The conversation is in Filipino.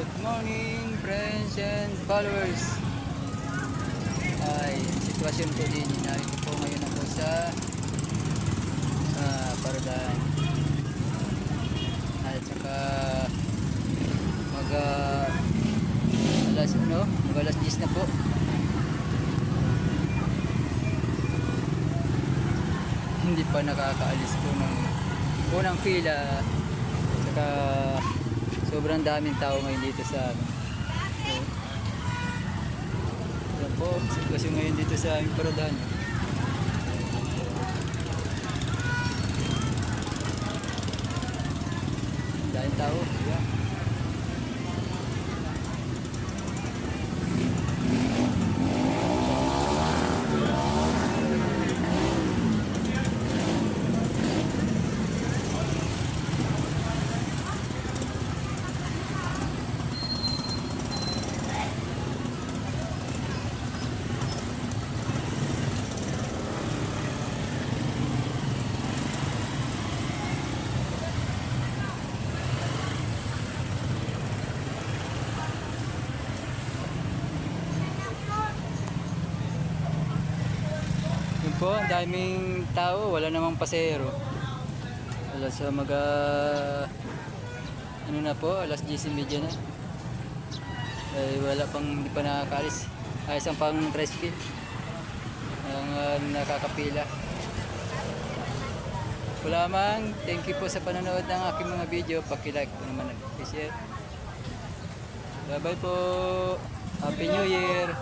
Good morning friends and followers. Ay, sitwasyon ko din. Narito po ngayon ako sa Paradan. At saka mag alas 10 na po. Hindi pa nakakaalis po ng unang fila. At saka sobrang daming tao ngayon dito sa amin. Yan po, sitwasyon ngayon dito sa aming Paradan. Daming tao. Yan. Yun po, ang daming tao, wala namang pasahero. Wala sa ano na po, alas 10:30 na. Ay wala pang, hindi pa nakakaalis. Ay isang pang tricycle ang nakakapila. Wala mang, thank you po sa panonood ng aking mga video. Paki-like po naman, paki-share. Bye bye po. Happy New Year.